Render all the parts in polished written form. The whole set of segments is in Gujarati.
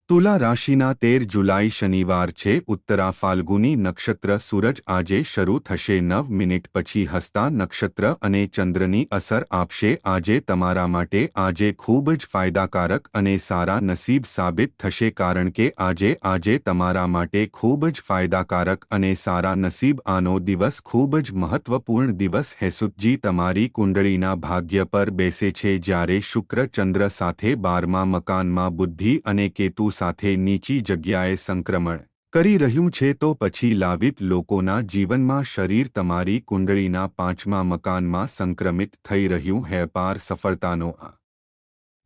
तुला राशिना 13 जुलाई शनिवार छे। उत्तरा फाल्गुनी नक्षत्र सूरज आजे शरू थशे 9 मिनिट पछी हस्ता नक्षत्र अने चंद्रनी असर आपशे। आजे तमारा माटे आजे खूब ज फायदाकारक अने सारा नसीब साबित थशे, कारण के आजे तमारा माटे खूब ज फायदाकारक अने सारा नसीब। आनो दिवस खूब ज महत्वपूर्ण दिवस हेसुतजी तमारी कुंडळीना भाग्य पर बेसे छे, ज्यारे शुक्र चंद्र साथे 12मा मकानमा बुद्धि अने केतु સાથે નીચી જગ્યાએ સંક્રમણ કરી રહ્યું છે, તો પછી લાવિત લોકોના જીવનમાં શરીર તમારી કુંડળીના 5મા મકાનમાં સંક્રમિત થઈ રહ્યું હે। પાર સફળતાનો આ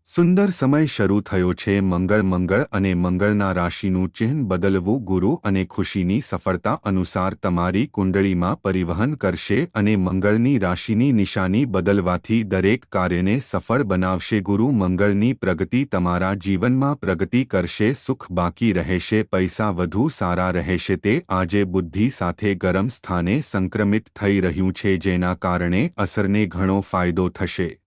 સુંદર સમય શરૂ થયો છે। મંગળ અને મંગળના રાશિનું ચિહ્ન બદલવું ગુરુ અને ખુશીની સફળતા અનુસાર તમારી કુંડળીમાં પરિવહન કરશે અને મંગળની રાશિની નિશાની બદલવાથી દરેક કાર્યને સફળ બનાવશે। ગુરુ મંગળની પ્રગતિ તમારા જીવનમાં પ્રગતિ કરશે, સુખ બાકી રહેશે, પૈસા વધુ સારા રહેશે। તે આજે બુદ્ધિ સાથે ગરમ સ્થાને સંક્રમિત થઈ રહ્યું છે, જેના કારણે અસરને ઘણો ફાયદો થશે।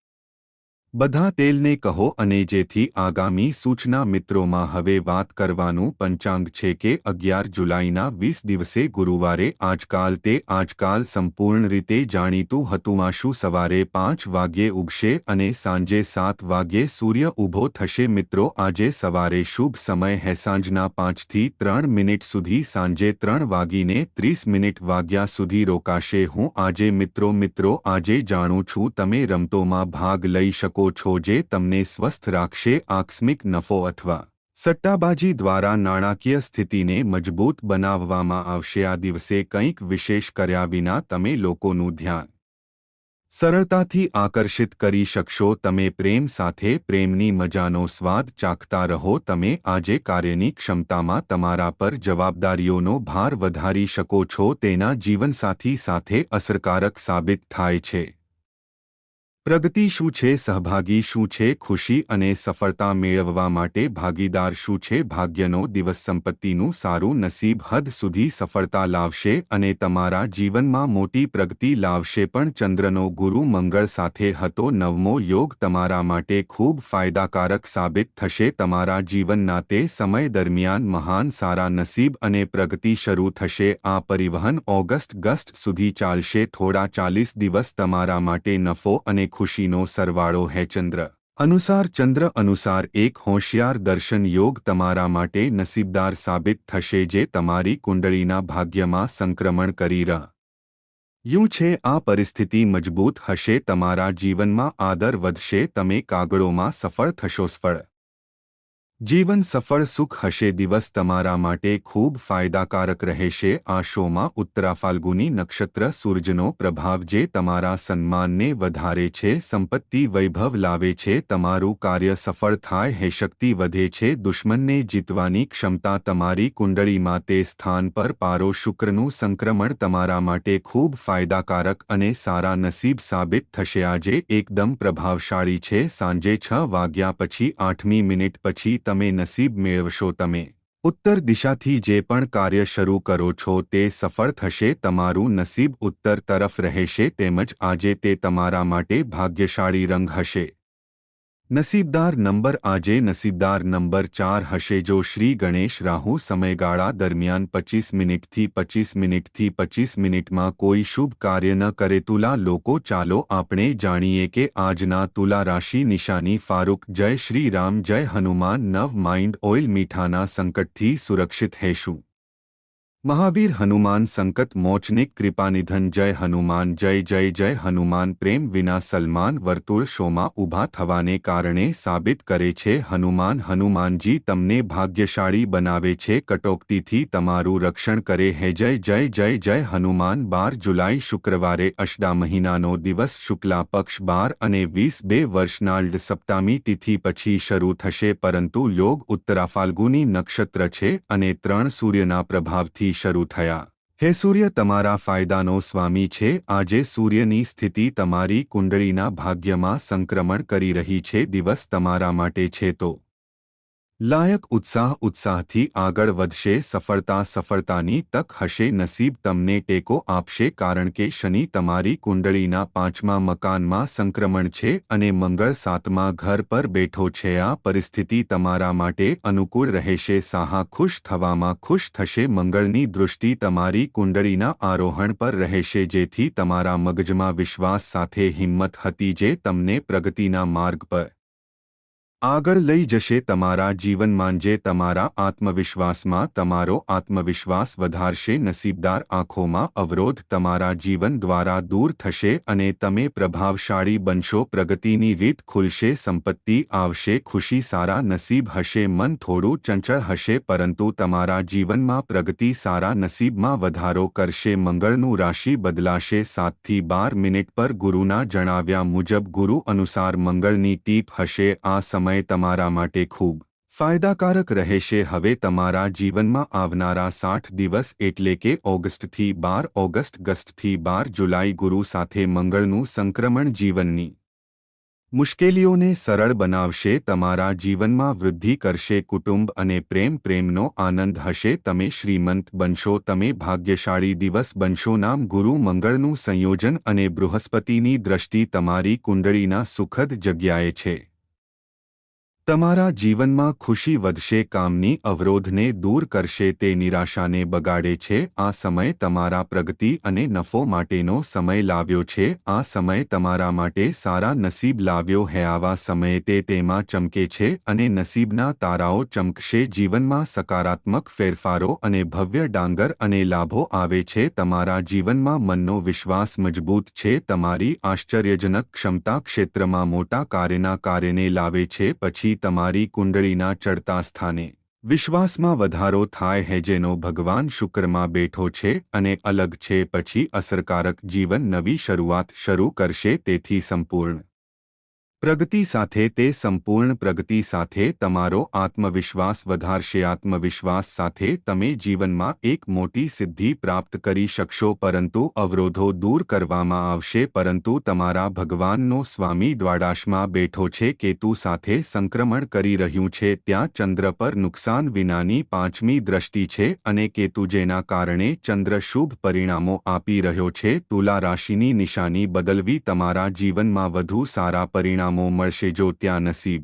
બધા તેલને કહો અને જેથી આગામી સૂચના મિત્રોમાં હવે વાત કરવાનું પંચાંગ છે કે 11 જુલાઈના 20 દિવસે ગુરુવારે આજકાલ સંપૂર્ણ રીતે જાણીતું હતું। સવારે 5 વાગ્યે ઉગશે અને સાંજે 7 વાગ્યે સૂર્ય ઊભો થશે। મિત્રો, આજે સવારે શુભ સમય હે સાંજના 5 થી 3 મિનિટ સુધી, સાંજે 3 વાગીને 30 મિનિટ વાગ્યા સુધી રોકાશે। હું આજે મિત્રો આજે જાણું છું તમે રમતોમાં ભાગ લઈ શકો છો, જે તમને સ્વસ્થ રાખશે। આકસ્મિક નફો અથવા સટ્ટાબાજી દ્વારા નાણાકીય સ્થિતિને મજબૂત બનાવવામાં આવશે। આ દિવસે કંઈક વિશેષ કર્યા વિના તમે લોકોનું ધ્યાન સરળતાથી આકર્ષિત કરી શકશો। તમે પ્રેમ સાથે પ્રેમની મજાનો સ્વાદ ચાખતા રહો। તમે આજે કાર્યની ક્ષમતામાં તમારા પર જવાબદારીઓનો ભાર વધારી શકો છો, તેના જીવનસાથી સાથે અસરકારક સાબિત થાય છે। પ્રગતિ શું છે? સહભાગી શું છે? ખુશી અને સફળતા મેળવવા માટે ભાગીદાર શું છે? ભાગ્યનો દિવસ સંપત્તિનું સારું નસીબ હદ સુધી સફળતા લાવશે અને તમારા જીવનમાં મોટી પ્રગતિ લાવશે। પણ ચંદ્રનો ગુરુ મંગળ સાથે હતો 9મો યોગ તમારા માટે ખૂબ ફાયદાકારક સાબિત થશે। તમારા જીવનના તે સમય દરમિયાન મહાન સારા નસીબ અને પ્રગતિ શરૂ થશે। આ પરિવહન ઓગસ્ટ સુધી ચાલશે। થોડા 40 દિવસ તમારા માટે નફો અને ખુશીનો સરવાળો હે। ચંદ્ર અનુસાર એક હોશિયાર દર્શન યોગ તમારા માટે નસીબદાર સાબિત થશે, જે તમારી કુંડળીના ભાગ્યમાં સંક્રમણ કરી રહ્યું છે। આ પરિસ્થિતિ મજબૂત હશે, તમારા જીવનમાં આદર વધશે, તમે કાગળોમાં સફળ થશો। જીવન સફળ સુખ હશે। દિવસ તમારા માટે ખૂબ ફાયદાકારક રહેશે। આ શોમાં ઉત્તરા ફાલ્ગુની નક્ષત્ર સૂરજનો પ્રભાવ જે તમારા સન્માનને વધારે છે, સંપત્તિ વૈભવ લાવે છે, તમારું કાર્ય સફળ થાય હે, શક્તિ વધે છે, દુશ્મનને જીતવાની ક્ષમતા તમારી કુંડળીમાં તે સ્થાન પર પારો શુક્રનું સંક્રમણ તમારા માટે ખૂબ ફાયદાકારક અને સારા નસીબ સાબિત થશે। આજે એકદમ પ્રભાવશાળી છે। સાંજે 6 વાગ્યા પછી 8મી મિનિટ પછી તમે નસીબ મેળવશો। તમે ઉત્તર દિશાથી જે પણ કાર્ય શરૂ કરો છો તે સફળ થશે। તમારું નસીબ ઉત્તર તરફ રહેશે, તેમજ આજે તે તમારા માટે ભાગ્યશાળી રંગ હશે। નસીબદાર નંબર આજે નસીબદાર નંબર 4 હશે। જો શ્રી ગણેશ રાહુ સમયગાળા દરમિયાન 25 મિનિટથી 25 મિનિટમાં કોઈ શુભ કાર્ય ન કરે। તુલા લોકો, ચાલો આપણે જાણીએ કે આજના તુલા રાશિ નિશાની ફારૂક। જય શ્રી રામ, જય હનુમાન। નવ માઇન્ડ ઓઇલ મીઠાના સંકટથી સુરક્ષિત હેશું। મહાવીર હનુમાન સંકટ મોચનિક કૃપાનિધન। જય હનુમાન, જય હનુમાન। પ્રેમ વિના સલમાન વર્તુળ શોમાં ઊભા થવાને કારણે સાબિત કરે છે। હનુમાનજી તમને ભાગ્યશાળી બનાવે છે, કટોકટીથી તમારું રક્ષણ કરે હે। જય હનુમાન। 12 જુલાઈ શુક્રવારે અષડા મહિનાનો દિવસ શુક્લા પક્ષ 12 અને 20 વર્ષનાલ્ડ સપ્તામી તિથિ પછી શરૂ થશે, પરંતુ યોગ ઉત્તરા ફાલ્ગુની નક્ષત્ર છે અને 3 સૂર્યના પ્રભાવથી શરૂ થયા હે। સૂર્ય તમારા ફાયદાનો સ્વામી છે। આજે સૂર્યની સ્થિતિ તમારી કુંડળીના ભાગ્યમાં સંક્રમણ કરી રહી છે। દિવસ તમારા માટે છે તો લાયક ઉત્સાહથી આગળ વધશે, સફળતાની તક હશે, નસીબ તમને ટેકો આપશે કારણ કે શનિ તમારી કુંડળીના 5મા મકાનમાં સંક્રમણ છે અને મંગળ 7મા ઘર પર બેઠો છે। આ પરિસ્થિતિ તમારા માટે અનુકૂળ રહેશે, ખુશ થવામાં ખુશ થશે। મંગળની દૃષ્ટિ તમારી કુંડળીના આરોહણ પર રહેશે જેથી તમારા મગજમાં વિશ્વાસ સાથે હિંમત હતી જે તમને પ્રગતિના માર્ગ પર આગળ લઈ જશે। તમારા જીવનમાં જે તમારા આત્મવિશ્વાસમાં તમારો આત્મવિશ્વાસ વધારશે। નસીબદાર આંખોમાં અવરોધ તમારા જીવન દ્વારા દૂર થશે અને તમે પ્રભાવશાળી બનશો। પ્રગતિની રીત ખુલશે, સંપત્તિ આવશે, ખુશી સારા નસીબ હશે। મન થોડું ચંચળ હશે પરંતુ તમારા જીવનમાં પ્રગતિ સારા નસીબમાં વધારો કરશે। મંગળનું રાશિ બદલાશે 7 થી 12 મિનિટ પર ગુરુના જણાવ્યા મુજબ ગુરુ અનુસાર મંગળની ટીપ હશે। આ સમય તમારા માટે ખૂબ ફાયદાકારક રહેશે। હવે તમારા જીવનમાં આવનારા 60 દિવસ એટલે કે ઓગસ્ટથી 12 જુલાઈ ગુરુ સાથે મંગળનું સંક્રમણ જીવનની મુશ્કેલીઓને સરળ બનાવશે, તમારા જીવનમાં વૃદ્ધિ કરશે, કુટુંબ અને પ્રેમનો આનંદ હશે, તમે શ્રીમંત બનશો, તમે ભાગ્યશાળી દિવસ બનશો। નામ ગુરુ મંગળનું સંયોજન અને બૃહસ્પતિની દ્રષ્ટિ તમારી કુંડળીના સુખદ જગ્યાએ છે। તમારા જીવનમાં ખુશી વધશે, કામની અવરોધને દૂર કરશે, તે નિરાશાને બગાડે છે। આ સમય તમારા પ્રગતિ અને નફો માટેનો સમય લાવ્યો છે। આ સમય તમારા માટે સારા નસીબ લાવ્યો હે। આવા સમયે તે તેમાં ચમકે છે અને નસીબના તારાઓ ચમકશે। જીવનમાં સકારાત્મક ફેરફારો અને ભવ્ય ડાંગર અને લાભો આવે છે। તમારા જીવનમાં મનનો વિશ્વાસ મજબૂત છે, તમારી આશ્ચર્યજનક ક્ષમતા ક્ષેત્રમાં મોટા કાર્યને લાવે છે। પછી તમારી કુંડળીના ચડતા સ્થાને વિશ્વાસમાં વધારો થાય है જેનો ભગવાન શુક્રમાં બેઠો છે અને અલગ છે। પછી અસરકારક જીવન નવી શરૂઆત શરૂ કરશે। તેથી સંપૂર્ણ પ્રગતિ સાથે તે સંપૂર્ણ પ્રગતિ સાથે તમારો આત્મવિશ્વાસ વધારશે। આત્મવિશ્વાસ સાથે તમે જીવનમાં એક મોટી સિદ્ધિ પ્રાપ્ત કરી શકશો પરંતુ અવરોધો દૂર કરવામાં આવશે। પરંતુ તમારા ભગવાનનો સ્વામી દ્વાદશમાં બેઠો છે, કેતુ સાથે સંક્રમણ કરી રહ્યું છે, ત્યાં ચંદ્ર પર નુકસાન વિનાની 5મી દ્રષ્ટિ છે અને કેતુ જેના કારણે ચંદ્ર શુભ પરિણામો આપી રહ્યો છે। તુલા રાશિની નિશાની બદલવી તમારા જીવનમાં વધુ સારા પરિણામો મળશે। જો ત્યાં નસીબ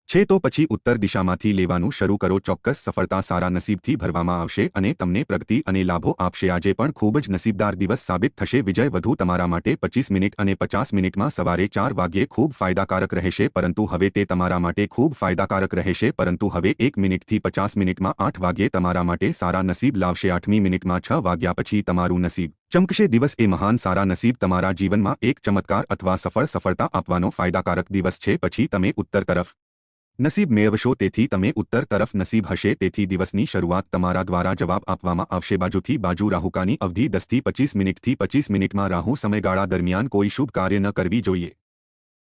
છે તો પછી ઉત્તર દિશામાંથી લેવાનું શરૂ કરો, ચોક્કસ સફળતા સારા નસીબથી ભરવામાં આવશે અને તમને પ્રગતિ અને લાભો આપશે। આજે પણ ખૂબ જ નસીબદાર દિવસ સાબિત થશે। વિજય વધુ તમારા માટે 25 મિનિટ અને 50 મિનિટમાં સવારે 4 વાગ્યે ખૂબ ફાયદાકારક રહેશે પરંતુ હવે તે તમારા માટે ખૂબ ફાયદાકારક રહેશે પરંતુ હવે 1 મિનિટથી 50 મિનિટમાં 8 વાગ્યે તમારા માટે સારા નસીબ લાવશે। 8મી મિનિટમાં 6 વાગ્યા પછી તમારું નસીબ ચમકશે। દિવસ એ મહાન સારા નસીબ તમારા જીવનમાં એક ચમત્કાર અથવા સફળતા આપવાનો ફાયદાકારક દિવસ છે। પછી તમે ઉત્તર તરફ નસીબ મેળવશો, તેથી તમે ઉત્તર તરફ નસીબ હશે। તેથી દિવસની શરૂઆત તમારા દ્વારા જવાબ આપવામાં આવશે। બાજુથી બાજુ રાહુકાની અવધિ 10 થી 25 મિનિટથી 25 મિનિટમાં રાહુ સમયગાળા દરમિયાન કોઈ શુભ કાર્ય ન કરવી જોઈએ।